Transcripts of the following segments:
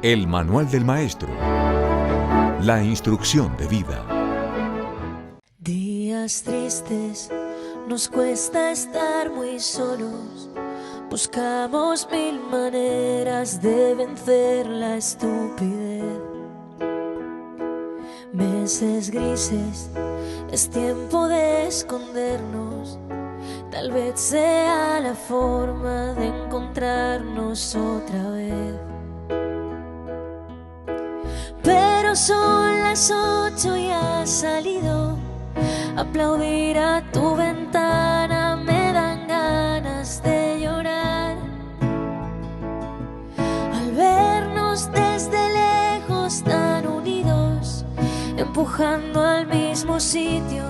El Manual del Maestro. La instrucción de vida. Días tristes, nos cuesta estar muy solos. Buscamos mil maneras de vencer la estupidez. Meses grises, es tiempo de escondernos. Tal vez sea la forma de encontrarnos otra vez. Pero son las 8 y has salido. Aplaudir a tu ventana me dan ganas de llorar. Al vernos desde lejos tan unidos, empujando al mismo sitio,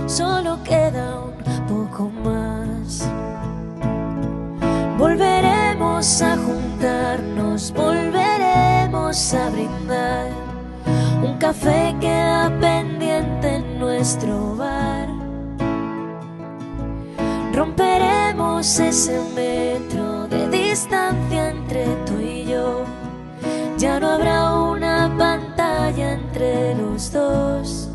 solo queda un poco más. Volveremos a juntarnos, volveremos a brindar. Un café queda pendiente en nuestro bar. Romperemos ese metro de distancia entre tú y yo. Ya no habrá una pantalla entre los dos.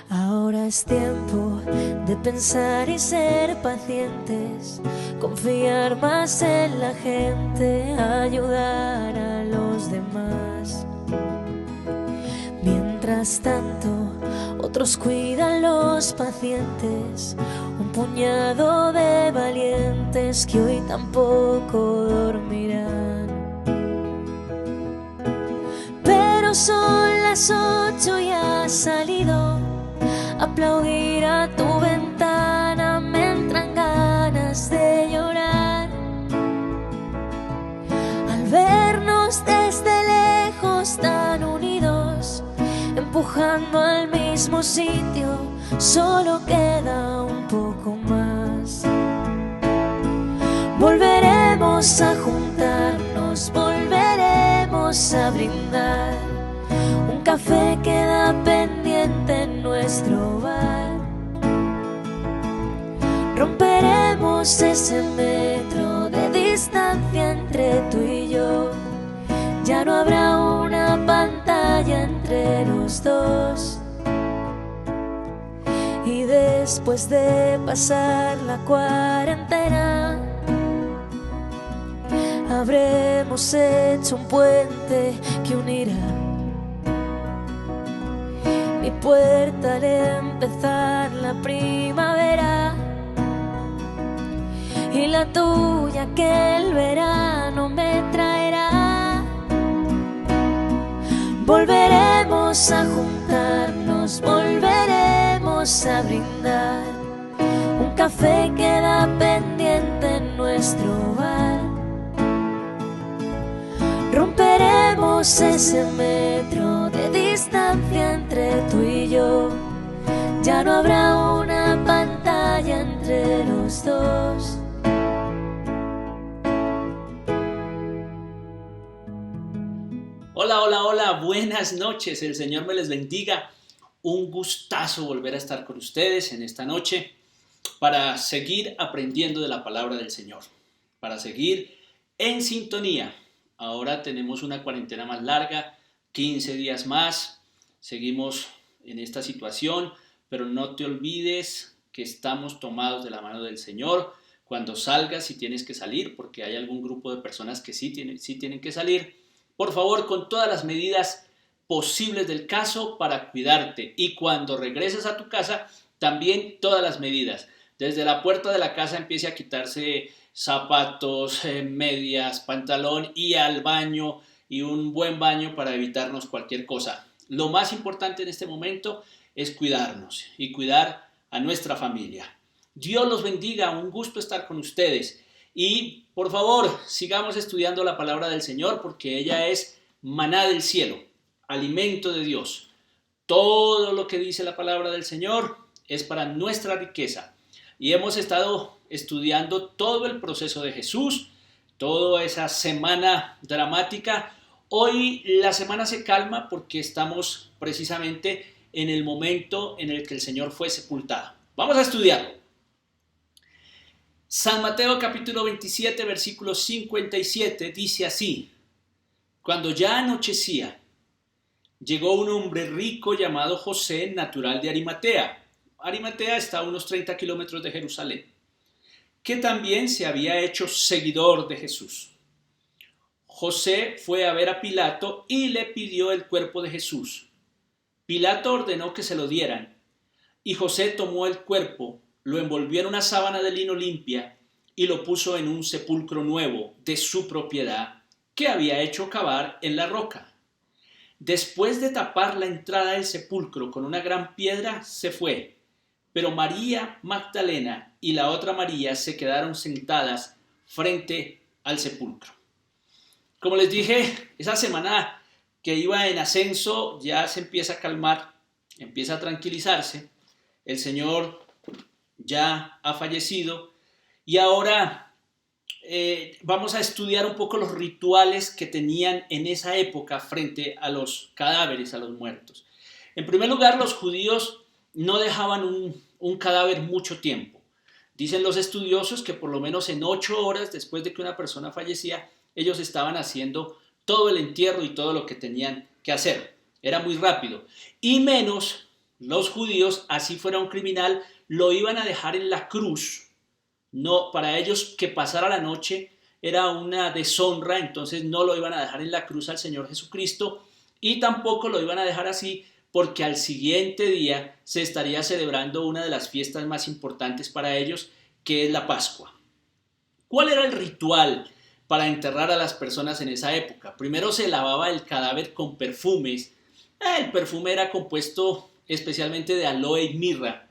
Ahora es tiempo de pensar y ser pacientes, confiar más en la gente, ayudar a los demás. Mientras tanto, otros cuidan los pacientes, un puñado de valientes que hoy tampoco dormirán. Pero son las 8 y has salido. Aplaudir a tu ventana me entran ganas de llorar. Al vernos desde lejos tan unidos, empujando al mismo sitio, solo queda un poco más. Volveremos a juntarnos, volveremos a brindar. Un café queda pendiente en nuestro bar. Romperemos ese metro de distancia entre tú y yo. Ya no habrá una pantalla entre los dos. Y después de pasar la cuarentena, habremos hecho un puente que unirá mi puerta al empezar la primavera y la tuya que el verano me traerá. Volveremos a juntarnos, volveremos a brindar. Un café queda pendiente en nuestro bar. Romperemos ese metro de distancia entre tú y yo. Ya no habrá una pantalla entre los dos. Hola, hola, hola, buenas noches, el Señor me les bendiga. Un gustazo volver a estar con ustedes en esta noche para seguir aprendiendo de la palabra del Señor, para seguir en sintonía. Ahora tenemos una cuarentena más larga, 15 días más, seguimos en esta situación, pero no te olvides que estamos tomados de la mano del Señor. Cuando salgas, si tienes que salir, porque hay algún grupo de personas que sí tienen que salir, por favor, con todas las medidas posibles del caso para cuidarte. Y cuando regreses a tu casa, también todas las medidas. Desde la puerta de la casa empiece a quitarse zapatos, medias, pantalón y al baño, y un buen baño para evitarnos cualquier cosa. Lo más importante en este momento es cuidarnos y cuidar a nuestra familia. Dios los bendiga, un gusto estar con ustedes. Y por favor, sigamos estudiando la palabra del Señor porque ella es maná del cielo, alimento de Dios. Todo lo que dice la palabra del Señor es para nuestra riqueza. Y hemos estado estudiando todo el proceso de Jesús, toda esa semana dramática. Hoy la semana se calma porque estamos precisamente en el momento en el que el Señor fue sepultado. Vamos a estudiarlo. San Mateo capítulo 27, versículo 57 dice así: Cuando ya anochecía, llegó un hombre rico llamado José, natural de Arimatea. Arimatea está a unos 30 kilómetros de Jerusalén, que también se había hecho seguidor de Jesús. José fue a ver a Pilato y le pidió el cuerpo de Jesús. Pilato ordenó que se lo dieran, y José tomó el cuerpo, lo envolvió en una sábana de lino limpia y lo puso en un sepulcro nuevo de su propiedad que había hecho cavar en la roca. Después de tapar la entrada del sepulcro con una gran piedra, se fue, pero María Magdalena y la otra María se quedaron sentadas frente al sepulcro. Como les dije, esa semana que iba en ascenso ya se empieza a calmar, empieza a tranquilizarse. El Señor ya ha fallecido y ahora vamos a estudiar un poco los rituales que tenían en esa época frente a los cadáveres, a los muertos. En primer lugar, los judíos no dejaban un cadáver mucho tiempo. Dicen los estudiosos que por lo menos en 8 horas después de que una persona fallecía, ellos estaban haciendo todo el entierro y todo lo que tenían que hacer. Era muy rápido. Y menos los judíos, así fuera un criminal, lo iban a dejar en la cruz. No, para ellos que pasara la noche era una deshonra, entonces no lo iban a dejar en la cruz al Señor Jesucristo y tampoco lo iban a dejar así porque al siguiente día se estaría celebrando una de las fiestas más importantes para ellos, que es la Pascua. ¿Cuál era el ritual para enterrar a las personas en esa época? Primero se lavaba el cadáver con perfumes. El perfume era compuesto especialmente de aloe y mirra.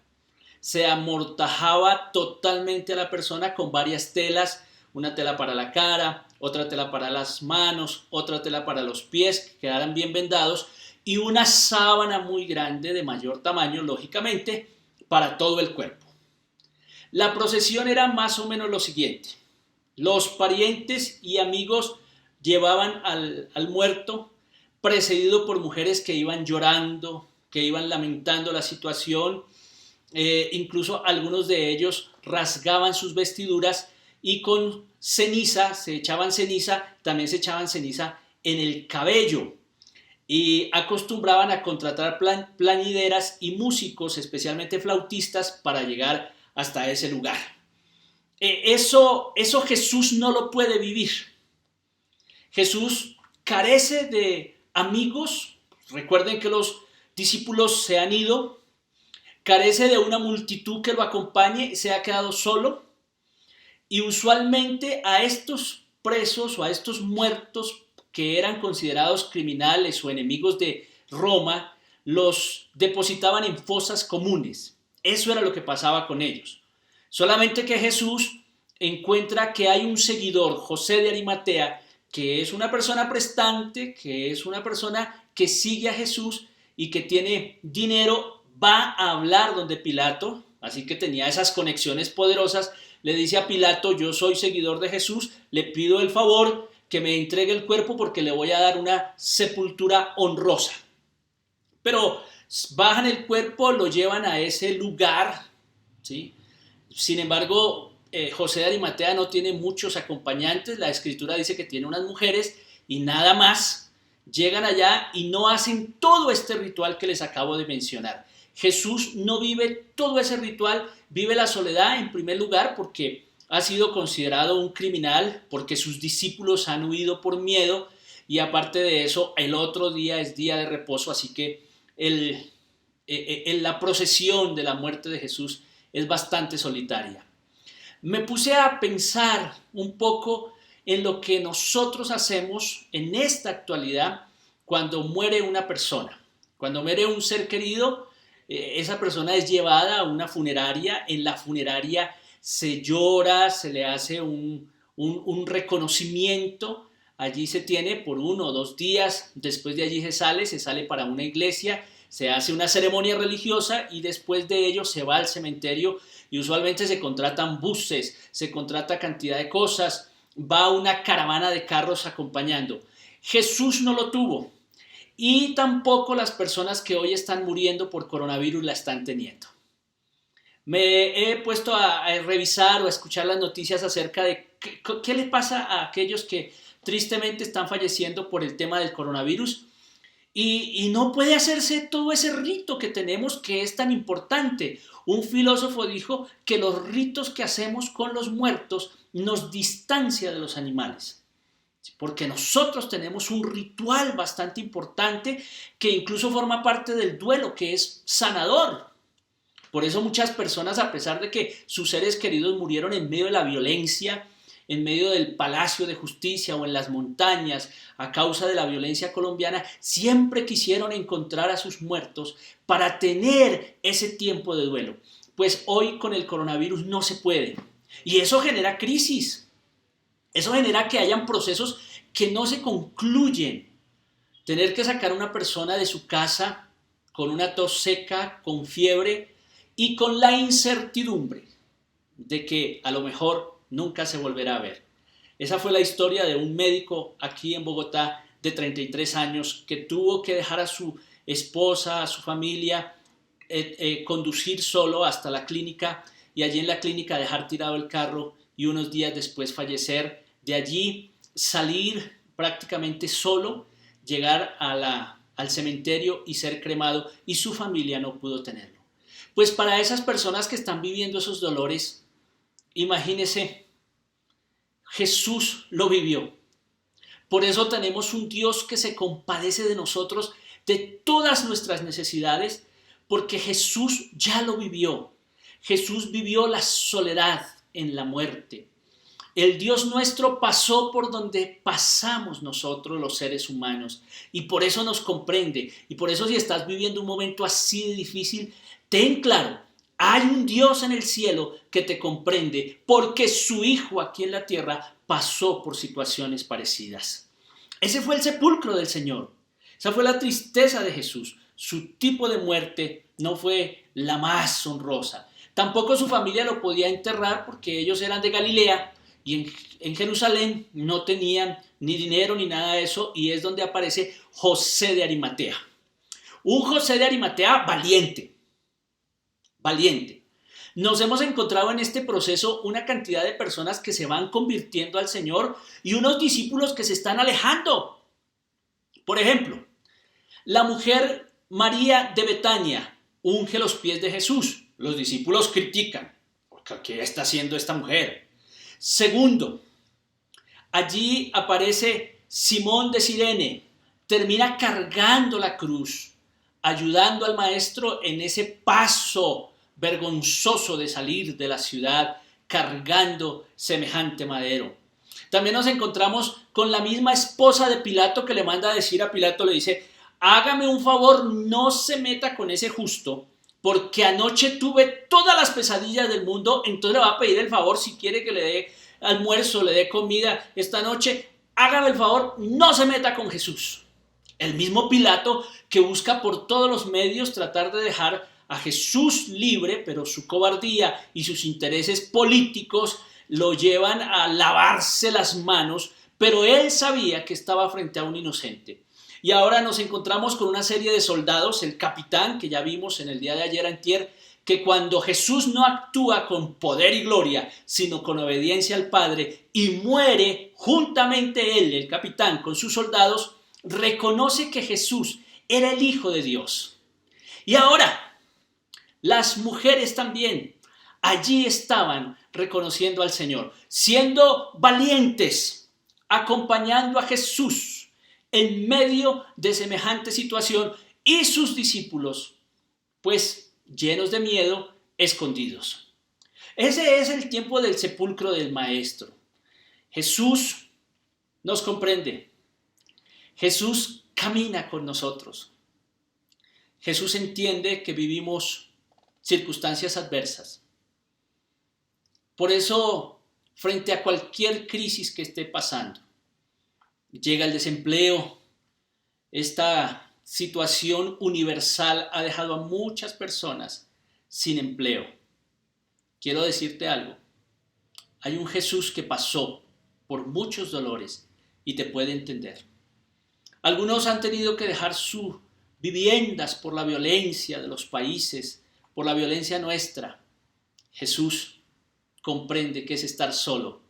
Se amortajaba totalmente a la persona con varias telas, una tela para la cara, otra tela para las manos, otra tela para los pies, que quedaran bien vendados, y una sábana muy grande de mayor tamaño, lógicamente, para todo el cuerpo. La procesión era más o menos lo siguiente. Los parientes y amigos llevaban al muerto, precedido por mujeres que iban llorando, que iban lamentando la situación. Incluso algunos de ellos rasgaban sus vestiduras y con ceniza, se echaban ceniza, también se echaban ceniza en el cabello y acostumbraban a contratar plañideras y músicos, especialmente flautistas, para llegar hasta ese lugar. Eso Jesús no lo puede vivir. Jesús carece de amigos. Recuerden que los discípulos se han ido. Carece de una multitud que lo acompañe, se ha quedado solo y usualmente a estos presos o a estos muertos que eran considerados criminales o enemigos de Roma, los depositaban en fosas comunes. Eso era lo que pasaba con ellos. Solamente que Jesús encuentra que hay un seguidor, José de Arimatea, que es una persona prestante, que es una persona que sigue a Jesús y que tiene dinero. Va a hablar donde Pilato, así que tenía esas conexiones poderosas, le dice a Pilato: yo soy seguidor de Jesús, le pido el favor que me entregue el cuerpo porque le voy a dar una sepultura honrosa. Pero bajan el cuerpo, lo llevan a ese lugar, ¿sí? Sin embargo, José de Arimatea no tiene muchos acompañantes, la escritura dice que tiene unas mujeres y nada más. Llegan allá y no hacen todo este ritual que les acabo de mencionar. Jesús no vive todo ese ritual, vive la soledad en primer lugar porque ha sido considerado un criminal, porque sus discípulos han huido por miedo y aparte de eso el otro día es día de reposo, así que la procesión de la muerte de Jesús es bastante solitaria. Me puse a pensar un poco en lo que nosotros hacemos en esta actualidad cuando muere una persona, cuando muere un ser querido. Esa persona es llevada a una funeraria, en la funeraria se llora, se le hace un reconocimiento, allí se tiene por 1 o 2 días, después de allí se sale para una iglesia, se hace una ceremonia religiosa y después de ello se va al cementerio y usualmente se contratan buses, se contrata cantidad de cosas, va una caravana de carros acompañando. Jesús no lo tuvo. Y tampoco las personas que hoy están muriendo por coronavirus la están teniendo. Me he puesto a revisar o a escuchar las noticias acerca de qué le pasa a aquellos que tristemente están falleciendo por el tema del coronavirus y no puede hacerse todo ese rito que tenemos que es tan importante. Un filósofo dijo que los ritos que hacemos con los muertos nos distancia de los animales, porque nosotros tenemos un ritual bastante importante que incluso forma parte del duelo, que es sanador. Por eso muchas personas, a pesar de que sus seres queridos murieron en medio de la violencia, en medio del Palacio de Justicia o en las montañas, a causa de la violencia colombiana, siempre quisieron encontrar a sus muertos para tener ese tiempo de duelo. Pues hoy con el coronavirus no se puede. Y eso genera crisis. Eso genera que hayan procesos que no se concluyen. Tener que sacar a una persona de su casa con una tos seca, con fiebre y con la incertidumbre de que a lo mejor nunca se volverá a ver. Esa fue la historia de un médico aquí en Bogotá de 33 años que tuvo que dejar a su esposa, a su familia, conducir solo hasta la clínica y allí en la clínica dejar tirado el carro y unos días después fallecer. De allí salir prácticamente solo, llegar al cementerio y ser cremado, y su familia no pudo tenerlo. Pues para esas personas que están viviendo esos dolores, imagínense, Jesús lo vivió. Por eso tenemos un Dios que se compadece de nosotros, de todas nuestras necesidades, porque Jesús ya lo vivió. Jesús vivió la soledad en la muerte. El Dios nuestro pasó por donde pasamos nosotros los seres humanos y por eso nos comprende. Y por eso si estás viviendo un momento así de difícil, ten claro, hay un Dios en el cielo que te comprende porque su Hijo aquí en la tierra pasó por situaciones parecidas. Ese fue el sepulcro del Señor. Esa fue la tristeza de Jesús. Su tipo de muerte no fue la más honrosa. Tampoco su familia lo podía enterrar porque ellos eran de Galilea y en Jerusalén no tenían ni dinero ni nada de eso, y es donde aparece José de Arimatea. Un José de Arimatea valiente. Nos hemos encontrado en este proceso una cantidad de personas que se van convirtiendo al Señor y unos discípulos que se están alejando. Por ejemplo, la mujer María de Betania unge los pies de Jesús. Los discípulos critican. ¿Qué está haciendo esta mujer? Segundo, allí aparece Simón de Cirene. Termina cargando la cruz, ayudando al maestro en ese paso vergonzoso de salir de la ciudad cargando semejante madero. También nos encontramos con la misma esposa de Pilato que le manda a decir a Pilato, le dice: hágame un favor, no se meta con ese justo, porque anoche tuve todas las pesadillas del mundo, entonces le va a pedir el favor, si quiere que le dé almuerzo, le dé comida esta noche, hágame el favor, no se meta con Jesús. El mismo Pilato que busca por todos los medios tratar de dejar a Jesús libre, pero su cobardía y sus intereses políticos lo llevan a lavarse las manos, pero él sabía que estaba frente a un inocente. Y ahora nos encontramos con una serie de soldados, el capitán que ya vimos en el día de ayer antier, que cuando Jesús no actúa con poder y gloria, sino con obediencia al Padre, y muere juntamente él, el capitán, con sus soldados, reconoce que Jesús era el Hijo de Dios. Y ahora, las mujeres también allí estaban reconociendo al Señor, siendo valientes, acompañando a Jesús en medio de semejante situación, y sus discípulos, pues llenos de miedo, escondidos. Ese es el tiempo del sepulcro del Maestro. Jesús nos comprende. Jesús camina con nosotros. Jesús entiende que vivimos circunstancias adversas. Por eso, frente a cualquier crisis que esté pasando, llega el desempleo, esta situación universal ha dejado a muchas personas sin empleo. Quiero decirte algo, hay un Jesús que pasó por muchos dolores y te puede entender. Algunos han tenido que dejar sus viviendas por la violencia de los países, por la violencia nuestra. Jesús comprende que es estar solo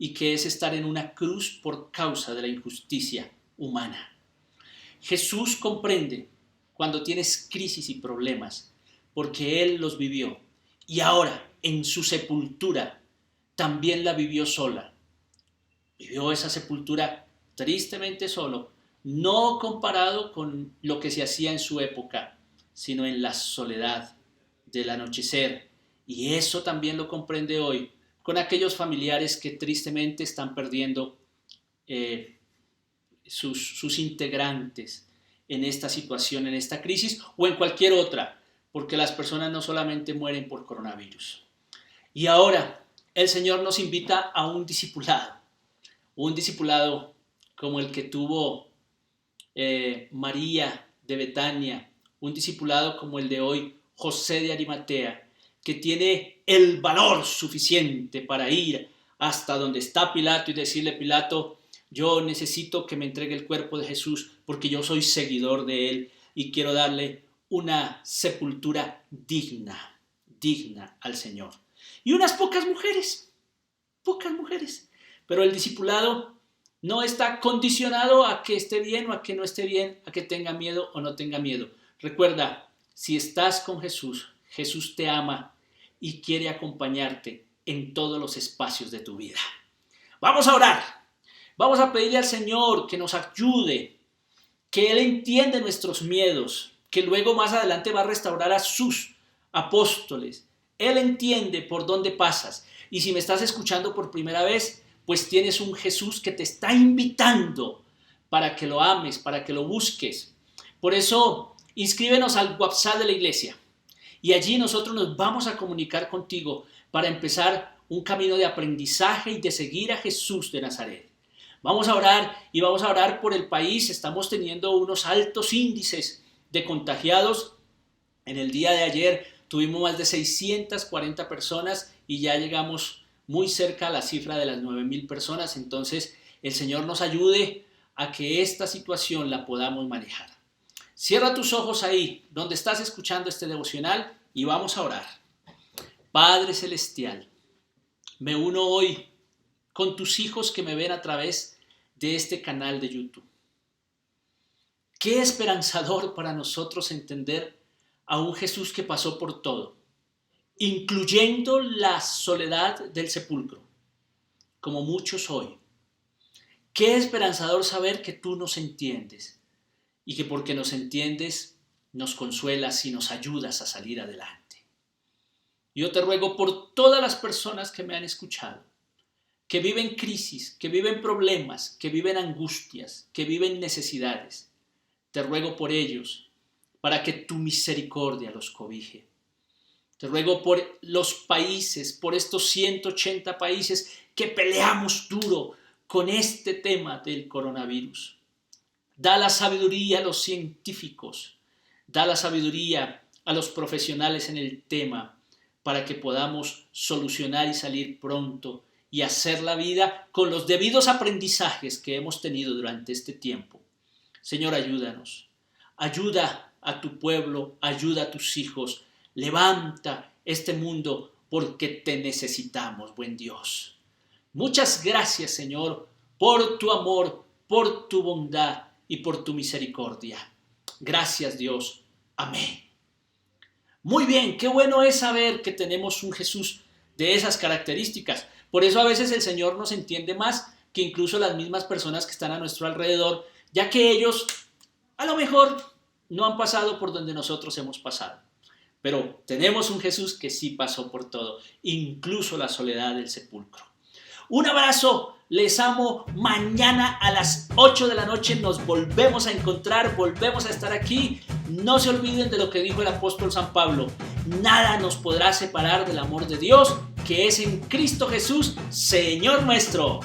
y que es estar en una cruz por causa de la injusticia humana. Jesús comprende cuando tienes crisis y problemas, porque Él los vivió y ahora en su sepultura también la vivió sola. Vivió esa sepultura tristemente solo, no comparado con lo que se hacía en su época, sino en la soledad del anochecer. Y eso también lo comprende hoy con aquellos familiares que tristemente están perdiendo sus integrantes en esta situación, en esta crisis o en cualquier otra, porque las personas no solamente mueren por coronavirus. Y ahora el Señor nos invita a un discipulado como el que tuvo María de Betania, un discipulado como el de hoy José de Arimatea, que tiene el valor suficiente para ir hasta donde está Pilato y decirle: Pilato, yo necesito que me entregue el cuerpo de Jesús porque yo soy seguidor de él y quiero darle una sepultura digna al Señor. Y unas pocas mujeres, pero el discipulado no está condicionado a que esté bien o a que no esté bien, a que tenga miedo o no tenga miedo. Recuerda, si estás con Jesús, Jesús te ama y quiere acompañarte en todos los espacios de tu vida. Vamos a orar. Vamos a pedirle al Señor que nos ayude, que Él entiende nuestros miedos, que luego más adelante va a restaurar a sus apóstoles. Él entiende por dónde pasas. Y si me estás escuchando por primera vez, pues tienes un Jesús que te está invitando para que lo ames, para que lo busques. Por eso, inscríbenos al WhatsApp de la iglesia. Y allí nosotros nos vamos a comunicar contigo para empezar un camino de aprendizaje y de seguir a Jesús de Nazaret. Vamos a orar y vamos a orar por el país. Estamos teniendo unos altos índices de contagiados. En el día de ayer tuvimos más de 640 personas y ya llegamos muy cerca a la cifra de las 9,000 personas. Entonces, el Señor nos ayude a que esta situación la podamos manejar. Cierra tus ojos ahí, donde estás escuchando este devocional, y vamos a orar. Padre Celestial, me uno hoy con tus hijos que me ven a través de este canal de YouTube. Qué esperanzador para nosotros entender a un Jesús que pasó por todo, incluyendo la soledad del sepulcro, como muchos hoy. Qué esperanzador saber que tú nos entiendes y que porque nos entiendes nos consuelas y nos ayudas a salir adelante. Yo te ruego por todas las personas que me han escuchado, que viven crisis, que viven problemas, que viven angustias, que viven necesidades. Te ruego por ellos, para que tu misericordia los cobije. Te ruego por los países, por estos 180 países que peleamos duro con este tema del coronavirus. Da la sabiduría a los científicos, da la sabiduría a los profesionales en el tema, para que podamos solucionar y salir pronto y hacer la vida con los debidos aprendizajes que hemos tenido durante este tiempo. Señor, ayúdanos. Ayuda a tu pueblo, ayuda a tus hijos. Levanta este mundo porque te necesitamos, buen Dios. Muchas gracias, Señor, por tu amor, por tu bondad y por tu misericordia. Gracias, Dios. Amén. Muy bien, qué bueno es saber que tenemos un Jesús de esas características. Por eso a veces el Señor nos entiende más que incluso las mismas personas que están a nuestro alrededor, ya que ellos a lo mejor no han pasado por donde nosotros hemos pasado. Pero tenemos un Jesús que sí pasó por todo, incluso la soledad del sepulcro. Un abrazo, les amo. Mañana a las 8 de la noche nos volvemos a encontrar, volvemos a estar aquí. No se olviden de lo que dijo el apóstol San Pablo. Nada nos podrá separar del amor de Dios, que es en Cristo Jesús, Señor nuestro.